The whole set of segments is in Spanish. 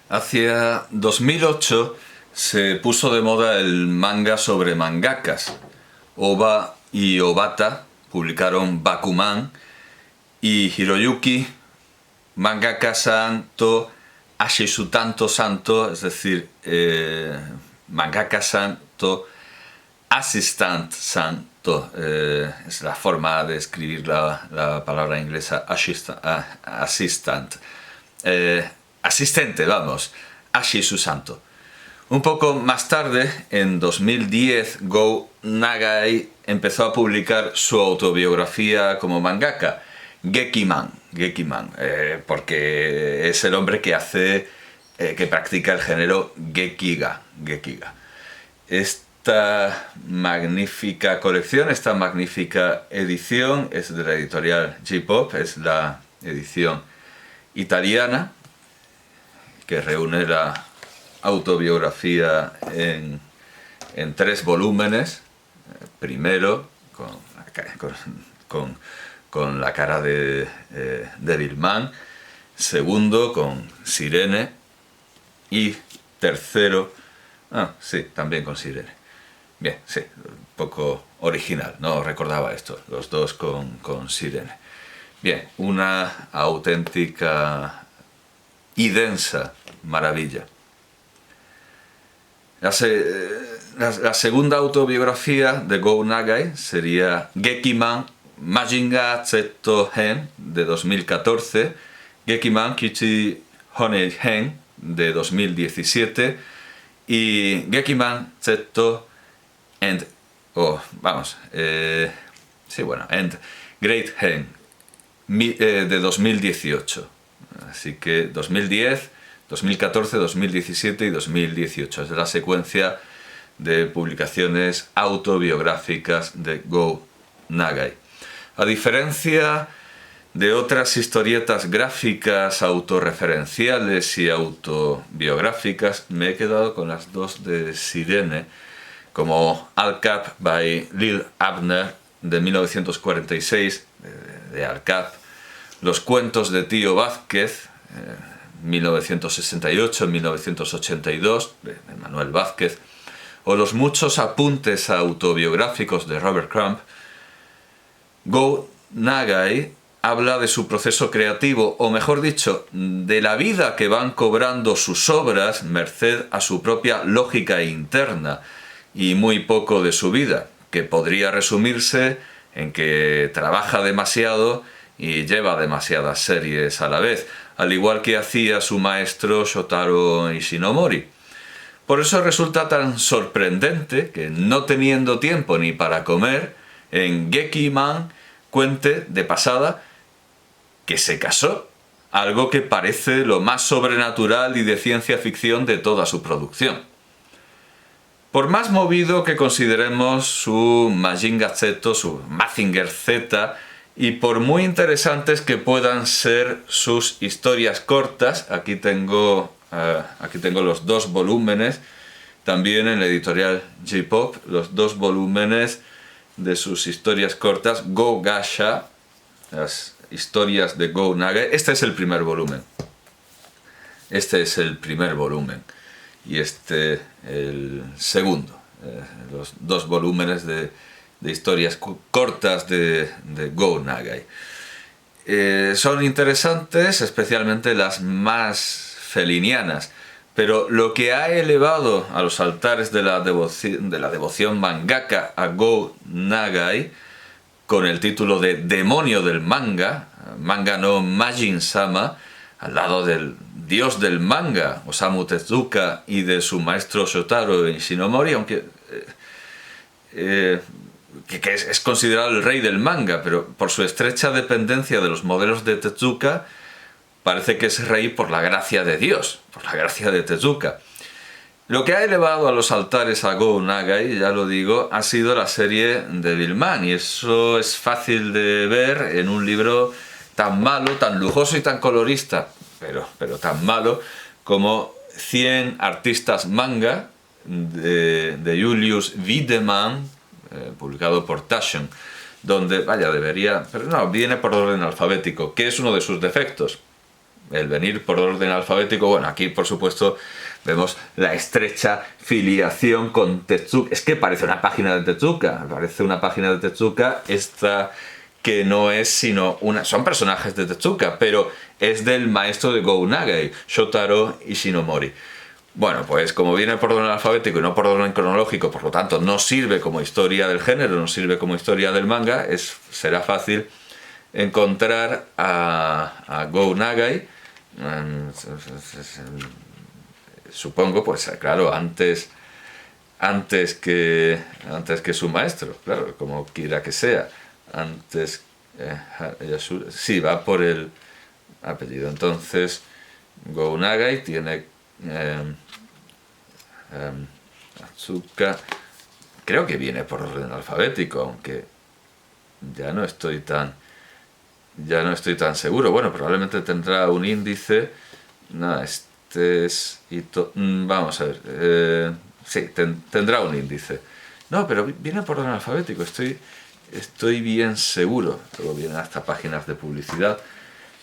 Hacia 2008 se puso de moda el manga sobre mangakas. Oba y Obata publicaron Bakuman y Hiroyuki Mangaka-san to Ashizutanto Santo, es decir, Mangaka-san to Assistant Santo, es la forma de escribir la palabra inglesa assistant, asistente, vamos, Ashizu Santo. Un poco más tarde, en 2010, Go Nagai empezó a publicar su autobiografía como mangaka, Gekiman, porque es el hombre que practica el género Gekiga. Esta magnífica colección, esta magnífica edición es de la editorial J-Pop, es la edición italiana que reúne la autobiografía en 3 volúmenes. Primero con la cara de Devilman, segundo con Sirene y tercero, también con Sirene. Bien, sí, un poco original, no recordaba esto, los dos con Sirene. Bien, una auténtica y densa maravilla. La segunda autobiografía de Go Nagai sería Gekiman Majinga Z Hen de 2014, Gekiman Kichi Honey Hen de 2017 y Gekiman Z End End Great Hen de 2018. Así que 2010, 2014, 2017 y 2018. Es la secuencia de publicaciones autobiográficas de Go Nagai. A diferencia de otras historietas gráficas autorreferenciales y autobiográficas, me he quedado con las dos de Sirene, como Al Cap by Lil Abner de 1946, de Al Cap, Los cuentos de Tío Vázquez, 1968-1982, de Manuel Vázquez, o los muchos apuntes autobiográficos de Robert Crumb. Go Nagai habla de su proceso creativo, o mejor dicho, de la vida que van cobrando sus obras merced a su propia lógica interna, y muy poco de su vida, que podría resumirse en que trabaja demasiado y lleva demasiadas series a la vez, al igual que hacía su maestro Shotaro Ishinomori. Por eso resulta tan sorprendente que, no teniendo tiempo ni para comer, en Gekiman cuente de pasada que se casó, algo que parece lo más sobrenatural y de ciencia ficción de toda su producción. Por más movido que consideremos su Mazinger Z, su Mazinger Z, y por muy interesantes que puedan ser sus historias cortas, aquí tengo los 2 volúmenes, también en la editorial J-Pop, los 2 volúmenes de sus historias cortas, Go Gasha, las historias de Go Nagai. Este es el primer volumen. Y el segundo, los 2 volúmenes de historias cortas de Go Nagai. Son interesantes, especialmente las más felinianas, pero lo que ha elevado a los altares de la devoción mangaka a Go Nagai, con el título de Demonio del Manga, Manga no Majin-sama, al lado del dios del manga, Osamu Tezuka, y de su maestro Shotaro Ishinomori, aunque que es considerado el rey del manga, pero por su estrecha dependencia de los modelos de Tezuka, parece que es rey por la gracia de Dios, por la gracia de Tezuka. Lo que ha elevado a los altares a Go Nagai, ya lo digo, ha sido la serie Devilman, y eso es fácil de ver en un libro tan malo, tan lujoso y tan colorista, pero tan malo, como 100 artistas manga de Julius Wiedemann, publicado por Taschen, donde, pero no, viene por orden alfabético, que es uno de sus defectos. el venir por orden alfabético, bueno, aquí por supuesto vemos la estrecha filiación con Tezuka. Es que parece una página de Tezuka, parece una página de Tezuka esta que no es sino una... Son personajes de Tezuka, pero es del maestro de Go Nagai, Shotaro Ishinomori. Bueno, pues como viene por orden alfabético y no por orden cronológico, por lo tanto no sirve como historia del género, no sirve como historia del manga, será fácil encontrar a Go Nagai, supongo, pues claro, antes que su maestro, claro, como quiera que sea, antes, sí, va por el apellido. Entonces, Go Nagai tiene Atsuka, creo que viene por orden alfabético, aunque ya no estoy tan seguro. Bueno, probablemente tendrá un índice. No, este es vamos a ver, sí, tendrá un índice. No, pero viene por orden alfabético, estoy bien seguro. Luego vienen hasta páginas de publicidad.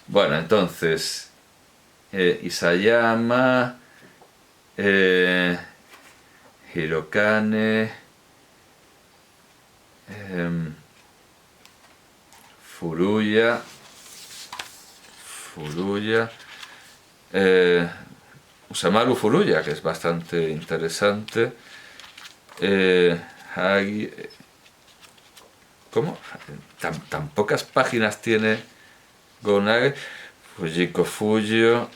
Bueno, entonces Isayama, Hirokane, Furuya, Usamaru Furuya, que es bastante interesante. ¿Cómo? Tan pocas páginas tiene Go Nagai. Fujiko Fuyo.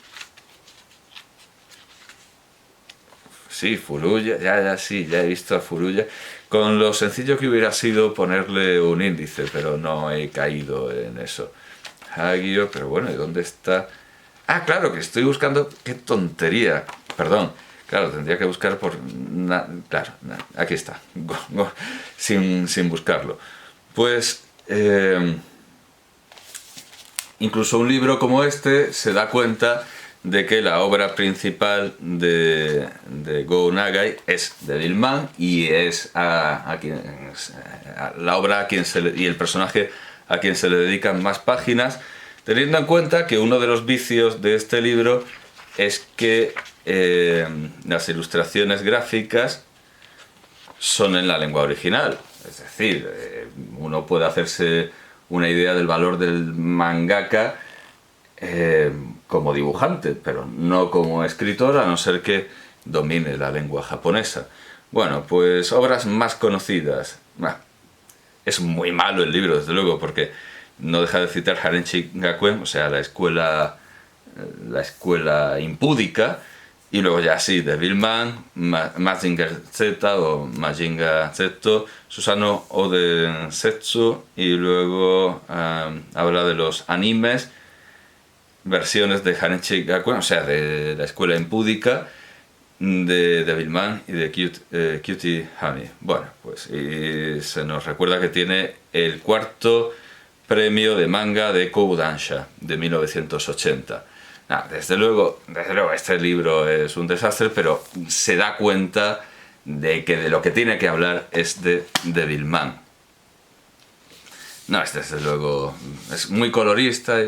Sí, Furuya, ya he visto a Furuya. Con lo sencillo que hubiera sido ponerle un índice, pero no he caído en eso. Hagio, pero bueno, ¿y dónde está? Ah, claro, que estoy buscando... ¡Qué tontería! Perdón, claro, tendría que buscar por... Claro, aquí está, sin buscarlo. Pues... incluso un libro como este se da cuenta de que la obra principal de Go Nagai es Devilman y es la obra y el personaje a quien se le dedican más páginas, teniendo en cuenta que uno de los vicios de este libro es que las ilustraciones gráficas son en la lengua original. Es decir, uno puede hacerse una idea del valor del mangaka como dibujante, pero no como escritor, a no ser que domine la lengua japonesa. Bueno, pues obras más conocidas. Es muy malo el libro, desde luego, porque no deja de citar Harenchi Gakuen, o sea, la escuela impúdica, y luego ya sí, Devilman, Mazinger Z o Majinga Z, Susanoo Oden Setsu, y luego habla de los animes, versiones de Harenchi Gakuen, o sea, de la escuela impúdica, de Devilman y de Cutie Honey. Bueno, pues y se nos recuerda que tiene el cuarto premio de manga de Kodansha de 1980. Desde luego este libro es un desastre, pero se da cuenta de que de lo que tiene que hablar es de Devilman. Desde luego es muy colorista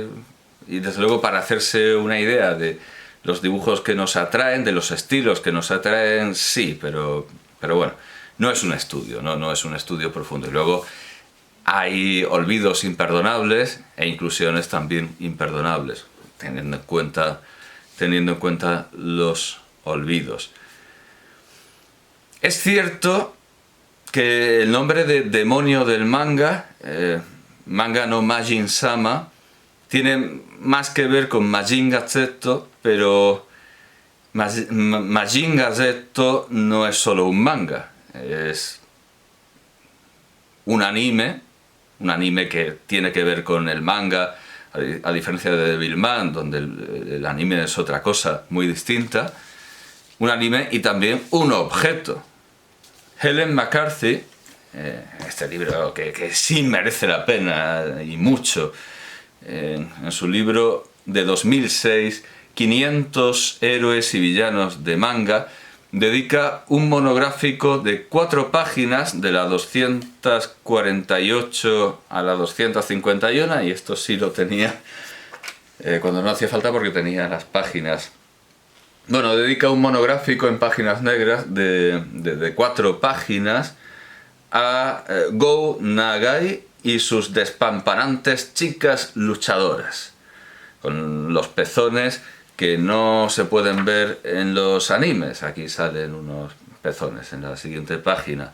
y desde luego para hacerse una idea de los dibujos que nos atraen, de los estilos que nos atraen, sí, pero bueno, no es un estudio, no es un estudio profundo. Y luego hay olvidos imperdonables e inclusiones también imperdonables, teniendo en cuenta los olvidos. Es cierto que el nombre de demonio del manga, Manga no Majin-sama, tiene más que ver con Majinga Z, pero Majinga Z no es solo un manga, es un anime que tiene que ver con el manga, a diferencia de Devilman, donde el anime es otra cosa muy distinta. Un anime y también un objeto. Helen McCarthy, este libro que sí merece la pena y mucho, en su libro de 2006, 500 héroes y villanos de manga, dedica un monográfico de 4 páginas, de la 248 a la 251, y esto sí lo tenía cuando no hacía falta porque tenía las páginas. Bueno, dedica un monográfico en páginas negras de 4 páginas a Go Nagai y sus despampanantes chicas luchadoras, con los pezones que no se pueden ver en los animes. Aquí salen unos pezones en la siguiente página,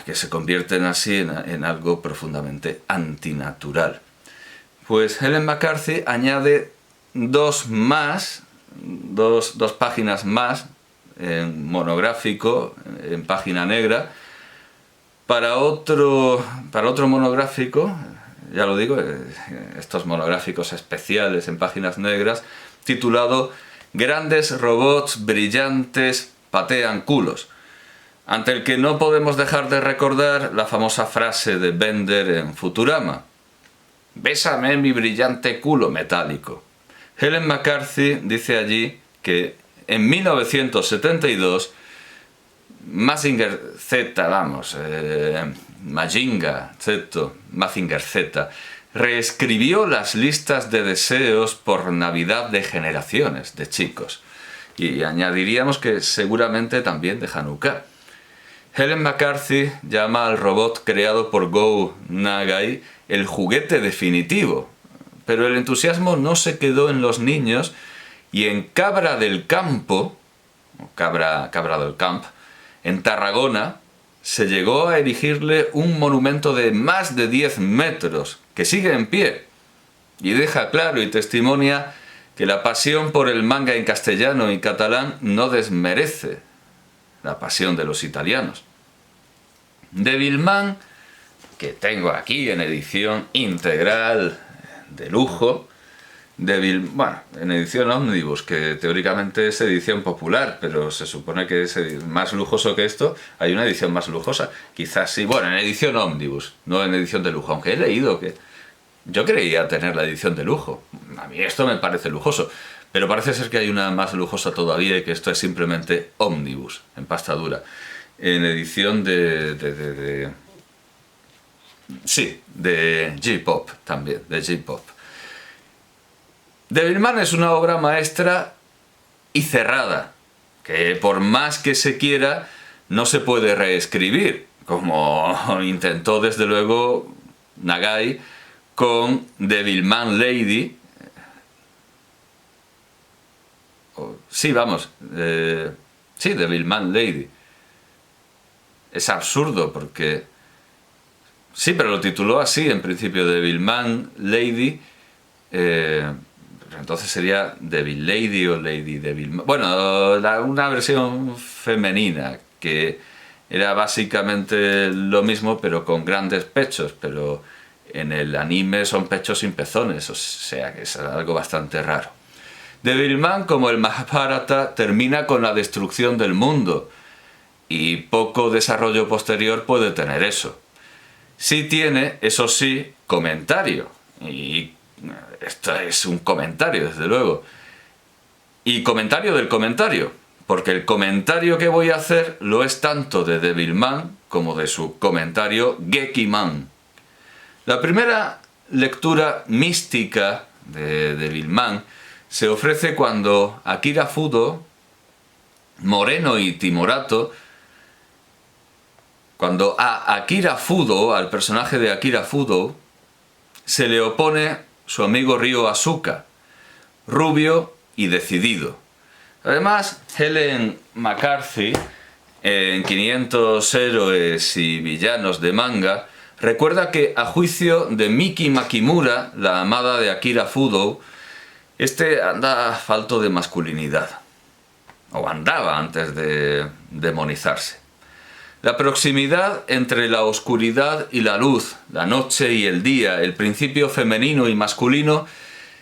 que se convierten así en algo profundamente antinatural. Pues Ellen McCarthy añade dos páginas más en monográfico, en página negra, para otro monográfico, ya lo digo, estos monográficos especiales en páginas negras, titulado Grandes robots brillantes patean culos, ante el que no podemos dejar de recordar la famosa frase de Bender en Futurama: «Bésame mi brillante culo metálico». Ellen McCarthy dice allí que en 1972 Mazinger Z reescribió las listas de deseos por Navidad de generaciones de chicos, y añadiríamos que seguramente también de Hanukkah. Ellen McCarthy llama al robot creado por Go Nagai el juguete definitivo, pero el entusiasmo no se quedó en los niños, y en Cabra del Campo, en Tarragona, se llegó a erigirle un monumento de más de 10 metros, que sigue en pie, y deja claro y testimonia que la pasión por el manga en castellano y catalán no desmerece la pasión de los italianos. Devilman, que tengo aquí en edición integral de lujo, en edición ómnibus, que teóricamente es edición popular, pero se supone que es más lujoso que esto. Hay una edición más lujosa, quizás sí, bueno, en edición ómnibus, no en edición de lujo, aunque he leído que yo creía tener la edición de lujo. A mí esto me parece lujoso, pero parece ser que hay una más lujosa todavía, y que esto es simplemente ómnibus, en pasta dura, en edición de J-Pop también, de J-Pop. Devilman es una obra maestra y cerrada, que por más que se quiera no se puede reescribir, como intentó desde luego Nagai con Devilman Lady. Devilman Lady. Es absurdo porque... Sí, pero lo tituló así en principio, Devilman Lady. Entonces sería Devil Lady o Lady Devilman. Bueno, una versión femenina que era básicamente lo mismo, pero con grandes pechos. Pero en el anime son pechos sin pezones, o sea que es algo bastante raro. Devilman, como el Mahabharata, termina con la destrucción del mundo, y poco desarrollo posterior puede tener eso. Sí tiene, eso sí, comentario, y esto es un comentario, desde luego, y comentario del comentario, porque el comentario que voy a hacer lo es tanto de Devilman como de su comentario Gekiman. La primera lectura mística de Devilman se ofrece cuando Akira Fudo, Moreno y Timorato, cuando a Akira Fudo, al personaje de Akira Fudo, se le opone su amigo Ryo Asuka, rubio y decidido. Además, Ellen McCarthy, en 500 héroes y villanos de manga, recuerda que, a juicio de Miki Makimura, la amada de Akira Fudo, este anda falto de masculinidad, o andaba antes de demonizarse. La proximidad entre la oscuridad y la luz, la noche y el día, el principio femenino y masculino,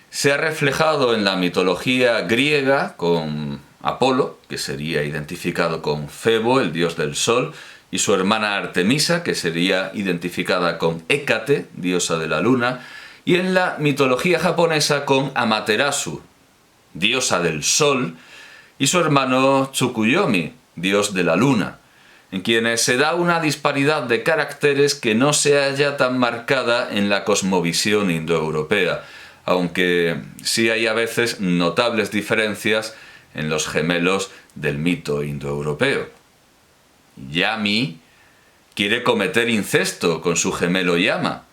se ha reflejado en la mitología griega con Apolo, que sería identificado con Febo, el dios del sol, y su hermana Artemisa, que sería identificada con Hécate, diosa de la luna, y en la mitología japonesa con Amaterasu, diosa del sol, y su hermano Tsukuyomi, dios de la luna, en quienes se da una disparidad de caracteres que no se halla tan marcada en la cosmovisión indoeuropea, aunque sí hay a veces notables diferencias en los gemelos del mito indoeuropeo. Yami quiere cometer incesto con su gemelo Yama,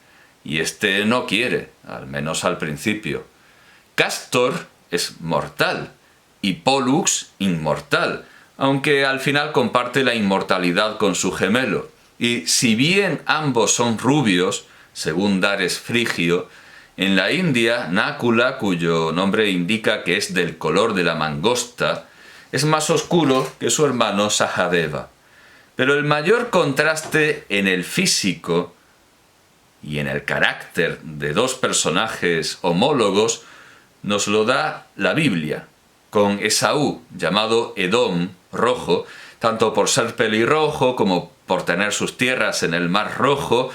y este no quiere, al menos al principio. Castor es mortal y Pollux inmortal, aunque al final comparte la inmortalidad con su gemelo. Y si bien ambos son rubios, según Dares Frigio, en la India, Nácula, cuyo nombre indica que es del color de la mangosta, es más oscuro que su hermano Sahadeva. Pero el mayor contraste en el físico y en el carácter de dos personajes homólogos nos lo da la Biblia, con Esaú, llamado Edom, rojo, tanto por ser pelirrojo como por tener sus tierras en el Mar Rojo,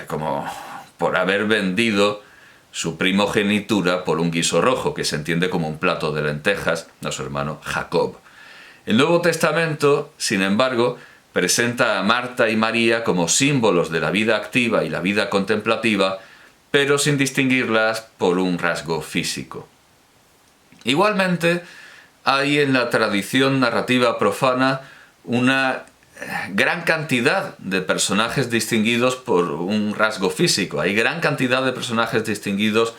como por haber vendido su primogenitura por un guiso rojo, que se entiende como un plato de lentejas, a su hermano Jacob. El Nuevo Testamento, sin embargo, presenta a Marta y María como símbolos de la vida activa y la vida contemplativa, pero sin distinguirlas por un rasgo físico. Igualmente, hay en la tradición narrativa profana una gran cantidad de personajes distinguidos por un rasgo físico. Hay gran cantidad de personajes distinguidos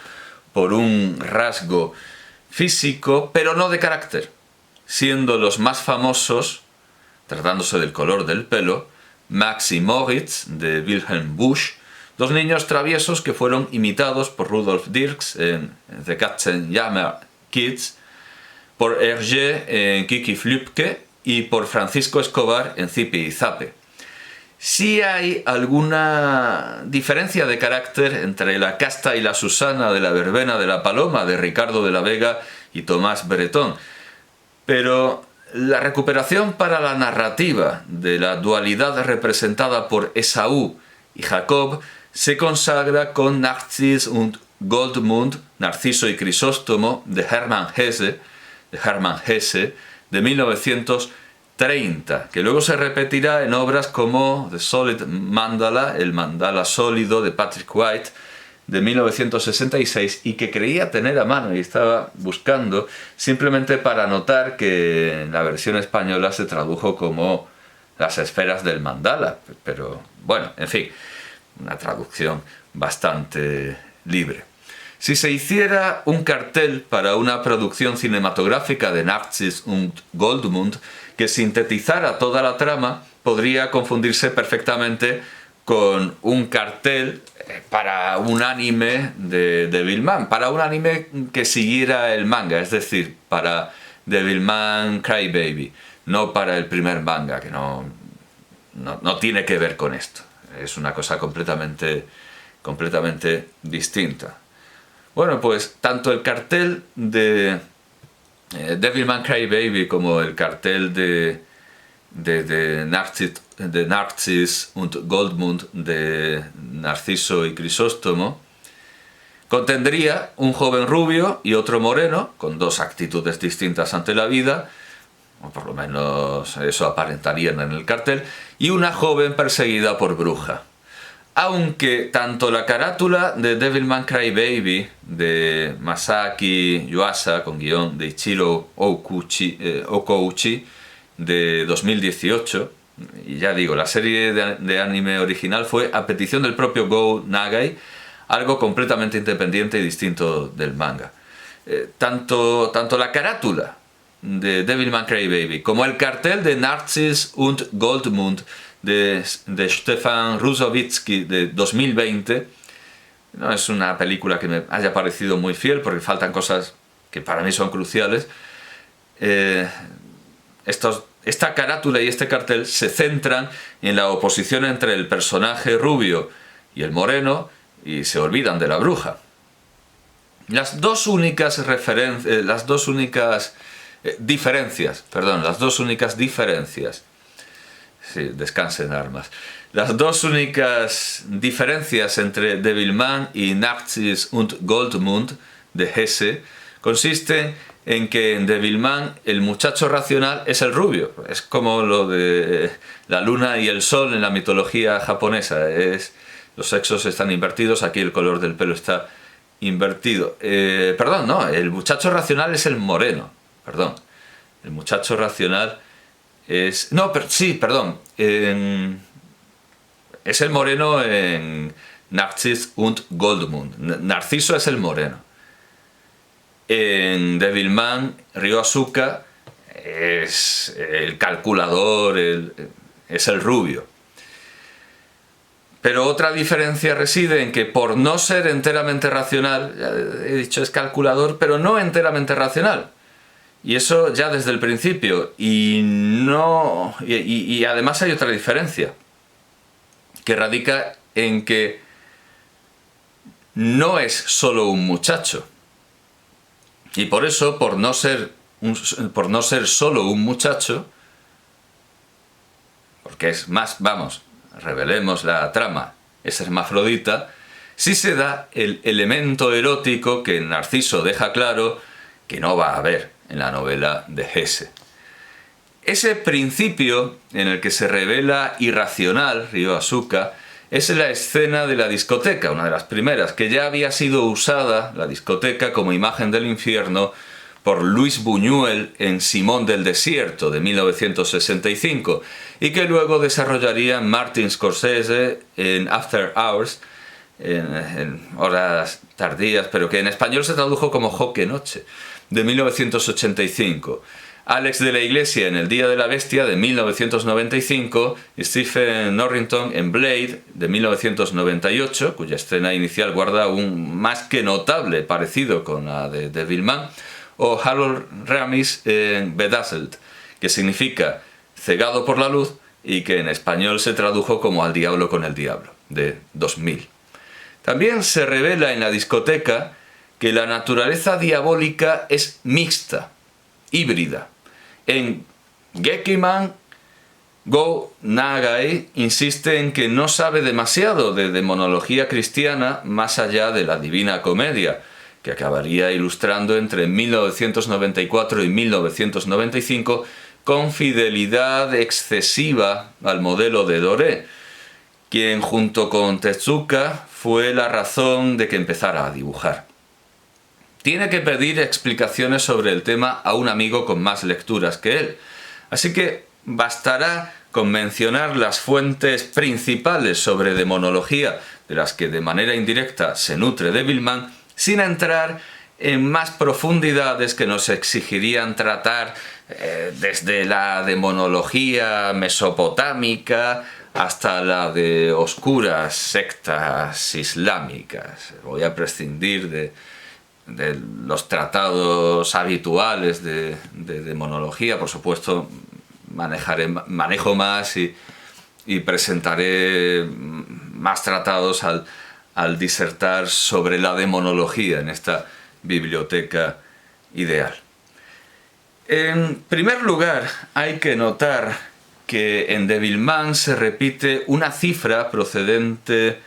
por un rasgo físico, pero no de carácter, siendo los más famosos, tratándose del color del pelo, Max y Moritz, de Wilhelm Busch, dos niños traviesos que fueron imitados por Rudolf Dirks en The Katzenjammer Kids, por Hergé en Kiki Flüpke y por Francisco Escobar en Zipi y Zape. Sí hay alguna diferencia de carácter entre la Casta y la Susana de la Verbena de la Paloma de Ricardo de la Vega y Tomás Bretón, pero la recuperación para la narrativa de la dualidad representada por Esaú y Jacob se consagra con Narcis und Goldmund, Narciso y Crisóstomo, de Hermann Hesse, de 1930, que luego se repetirá en obras como The Solid Mandala, el mandala sólido, de Patrick White, de 1966, y que creía tener a mano y estaba buscando simplemente para notar que en la versión española se tradujo como Las esferas del mandala, pero bueno, en fin, una traducción bastante libre. Si se hiciera un cartel para una producción cinematográfica de Narcis und Goldmund que sintetizara toda la trama, podría confundirse perfectamente con un cartel para un anime de Devilman, para un anime que siguiera el manga, es decir, para Devilman Crybaby, no para el primer manga, que no tiene que ver con esto. Es una cosa completamente distinta. Bueno, pues tanto el cartel de Devilman Crybaby como el cartel de Narcis und Goldmund, de Narciso y Crisóstomo, contendría un joven rubio y otro moreno, con dos actitudes distintas ante la vida, o por lo menos eso aparentarían en el cartel, y una joven perseguida por bruja. Aunque tanto la carátula de Devilman Crybaby de Masaki Yuasa, con guión de Ichiro Okouchi, de 2018, y ya digo, la serie de anime original fue a petición del propio Go Nagai, algo completamente independiente y distinto del manga. Tanto la carátula de Devilman Crybaby como el cartel de Narcis und Goldmund de Stefan Rusovitsky de 2020 no es una película que me haya parecido muy fiel, porque faltan cosas que para mí son cruciales. Esta carátula y este cartel se centran en la oposición entre el personaje rubio y el moreno y se olvidan de la bruja. Las dos únicas diferencias, sí, descansen armas. Las dos únicas diferencias entre Devilman y Narcis und Goldmund de Hesse consisten en que en Devilman el muchacho racional es el rubio. Es como lo de la luna y el sol en la mitología japonesa. Los sexos están invertidos, aquí el color del pelo está invertido. Perdón, no, el muchacho racional es el moreno. Perdón. El muchacho racional es... No, sí, perdón. Es el moreno en Narcis und Goldmund. Narciso es el moreno. En Devilman, Ryo-Asuka es el calculador, es el rubio. Pero otra diferencia reside en que por no ser enteramente racional, ya he dicho es calculador, pero no enteramente racional. Y eso ya desde el principio. Y además hay otra diferencia, que radica en que no es solo un muchacho. Y por eso, por no ser solo un muchacho, porque es más, vamos, revelemos la trama, es hermafrodita, sí se da el elemento erótico que Narciso deja claro que no va a haber en la novela de Hesse. Ese principio en el que se revela irracional Ryo-Asuka es la escena de la discoteca, una de las primeras, que ya había sido usada, la discoteca, como imagen del infierno por Luis Buñuel en Simón del Desierto de 1965 y que luego desarrollaría Martin Scorsese en After Hours, en horas tardías, pero que en español se tradujo como Joque Noche, de 1985. Alex de la Iglesia en El Día de la Bestia de 1995 y Stephen Norrington en Blade de 1998, cuya escena inicial guarda un más que notable parecido con la de Devilman, o Harold Ramis en Bedazzled, que significa cegado por la luz y que en español se tradujo como Al diablo con el diablo, de 2000. También se revela en la discoteca que la naturaleza diabólica es mixta, híbrida. En Gekiman, Go Nagai insiste en que no sabe demasiado de demonología cristiana más allá de la Divina Comedia, que acabaría ilustrando entre 1994 y 1995 con fidelidad excesiva al modelo de Doré, quien junto con Tezuka fue la razón de que empezara a dibujar. Tiene que pedir explicaciones sobre el tema a un amigo con más lecturas que él, así que bastará con mencionar las fuentes principales sobre demonología de las que de manera indirecta se nutre Devilman, sin entrar en más profundidades que nos exigirían tratar desde la demonología mesopotámica hasta la de oscuras sectas islámicas. Voy a prescindir de los tratados habituales de demonología, por supuesto manejo más y presentaré más tratados al disertar sobre la demonología en esta biblioteca ideal. En primer lugar, hay que notar que en Devilman se repite una cifra procedente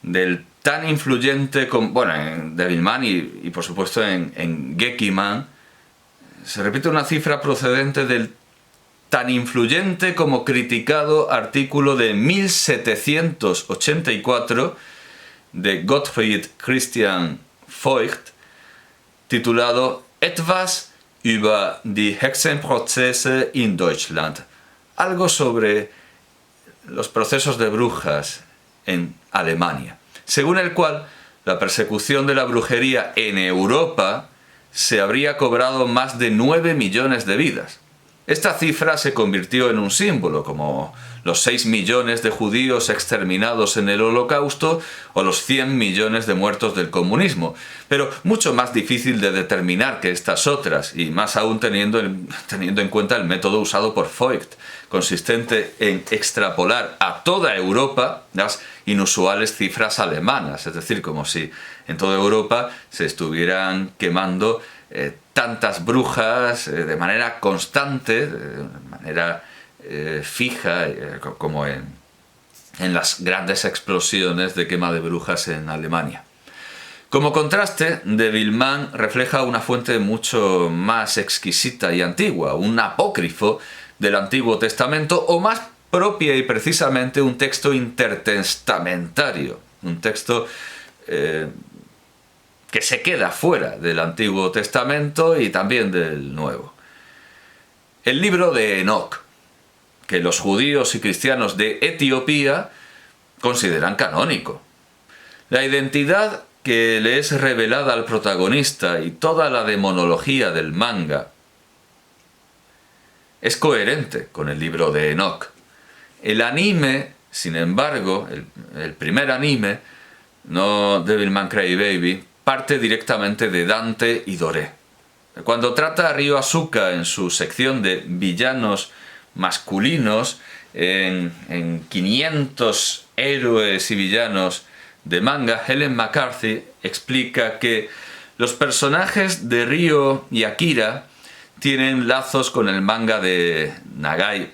del tan influyente como... Bueno, en Devilman y por supuesto en Gekiman se repite una cifra procedente del tan influyente como criticado artículo de 1784 de Gottfried Christian Voigt titulado Etwas über die Hexenprozesse in Deutschland, algo sobre los procesos de brujas en Alemania, según el cual la persecución de la brujería en Europa se habría cobrado más de 9 millones de vidas. Esta cifra se convirtió en un símbolo, como los 6 millones de judíos exterminados en el Holocausto o los 100 millones de muertos del comunismo, pero mucho más difícil de determinar que estas otras, y más aún teniendo en cuenta el método usado por Voigt, consistente en extrapolar a toda Europa las inusuales cifras alemanas, es decir, como si en toda Europa se estuvieran quemando tantas brujas de manera constante, de manera fija, como en las grandes explosiones de quema de brujas en Alemania. Como contraste, Devilman refleja una fuente mucho más exquisita y antigua, un apócrifo del Antiguo Testamento, o más propia y precisamente un texto intertestamentario, un texto que se queda fuera del Antiguo Testamento y también del Nuevo. El libro de Enoc, que los judíos y cristianos de Etiopía consideran canónico. La identidad que le es revelada al protagonista y toda la demonología del manga es coherente con el libro de Enoc. El anime, sin embargo, el primer anime, no Devilman Crybaby, parte directamente de Dante y Doré. Cuando trata a Ryo Asuka en su sección de villanos masculinos, en 500 héroes y villanos de manga, Helen McCarthy explica que los personajes de Ryo y Akira tienen lazos con el manga de Nagai.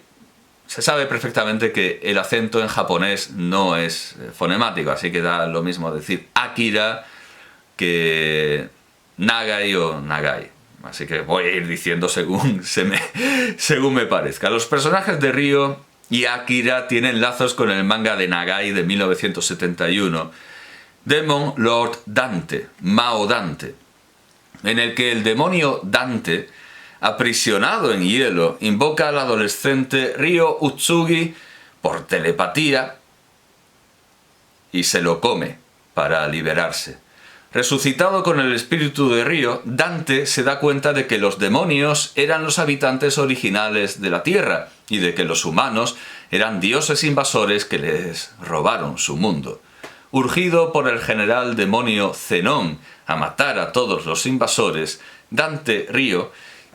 Se sabe perfectamente que el acento en japonés no es fonemático, así que da lo mismo decir Akira que Nagai o Nagai. Así que voy a ir diciendo según me parezca. Los personajes de Ryo y Akira tienen lazos con el manga de Nagai de 1971, Demon Lord Dante, Mao Dante, en el que el demonio Dante, aprisionado en hielo, invoca al adolescente Ryo Utsugi por telepatía y se lo come para liberarse. Resucitado con el espíritu de Ryo, Dante se da cuenta de que los demonios eran los habitantes originales de la Tierra y de que los humanos eran dioses invasores que les robaron su mundo. Urgido por el general demonio Zenón a matar a todos los invasores, Dante Ryo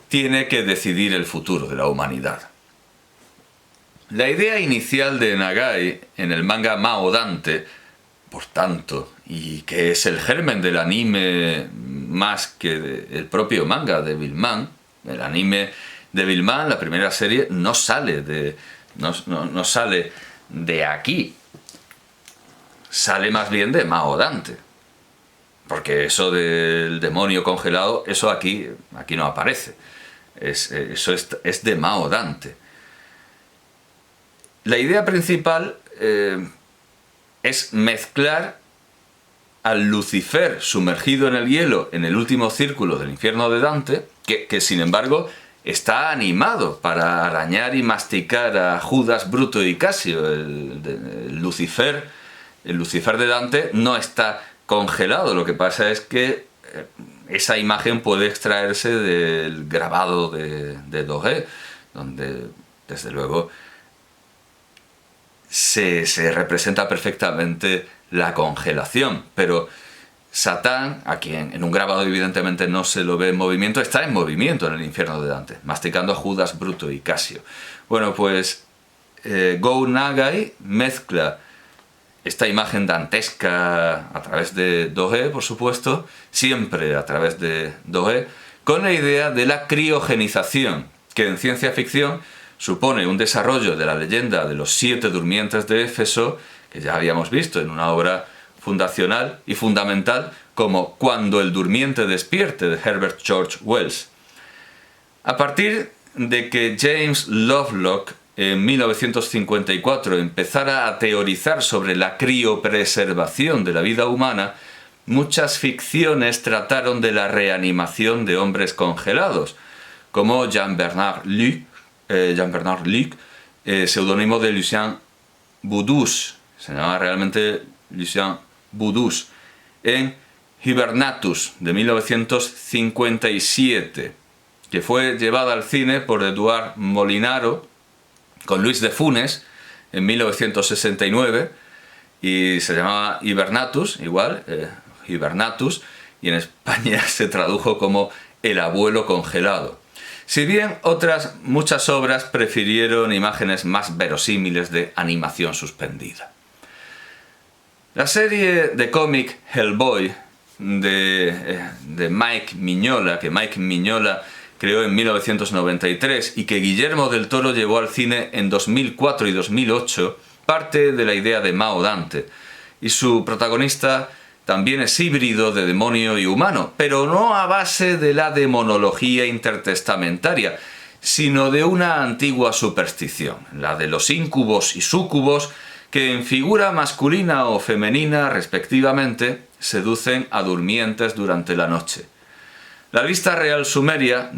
tiene que decidir el futuro de la humanidad. La idea inicial de Nagai en el manga Mao Dante, por tanto, y que es el germen del anime más que el propio manga de Devilman, el anime de Devilman, la primera serie, no sale de aquí, sale más bien de Mao Dante, porque eso del demonio congelado, eso aquí no aparece, eso es de Mao Dante. La idea principal es mezclar al Lucifer sumergido en el hielo en el último círculo del infierno de Dante, que sin embargo está animado para arañar y masticar a Judas, Bruto y Casio. El Lucifer de Dante no está congelado, lo que pasa es que esa imagen puede extraerse del grabado de Doré, donde desde luego se representa perfectamente la congelación, pero Satán, a quien en un grabado evidentemente no se lo ve en movimiento, está en movimiento en el infierno de Dante, masticando a Judas, Bruto y Casio. Bueno, pues Go Nagai mezcla esta imagen dantesca a través de Doré, por supuesto, siempre a través de Doré, con la idea de la criogenización, que en ciencia ficción supone un desarrollo de la leyenda de los 7 durmientes de Éfeso, que ya habíamos visto en una obra fundacional y fundamental como Cuando el durmiente despierte, de Herbert George Wells. A partir de que James Lovelock en 1954 empezara a teorizar sobre la criopreservación de la vida humana, muchas ficciones trataron de la reanimación de hombres congelados, como Jean-Bernard Luc, seudónimo de Lucien Boudouche, se llamaba realmente Lucien Boudouche, en Hibernatus de 1957, que fue llevada al cine por Eduard Molinaro con Luis de Funes en 1969 y se llamaba Hibernatus, igual, Hibernatus, y en España se tradujo como El abuelo congelado. Si bien otras muchas obras prefirieron imágenes más verosímiles de animación suspendida. La serie de cómic Hellboy de Mike Mignola, que Mike Mignola creó en 1993 y que Guillermo del Toro llevó al cine en 2004 y 2008, parte de la idea de Mao Dante, y su protagonista también es híbrido de demonio y humano, pero no a base de la demonología intertestamentaria, sino de una antigua superstición, la de los íncubos y súcubos, que en figura masculina o femenina, respectivamente, seducen a durmientes durante la noche. La lista real sumeria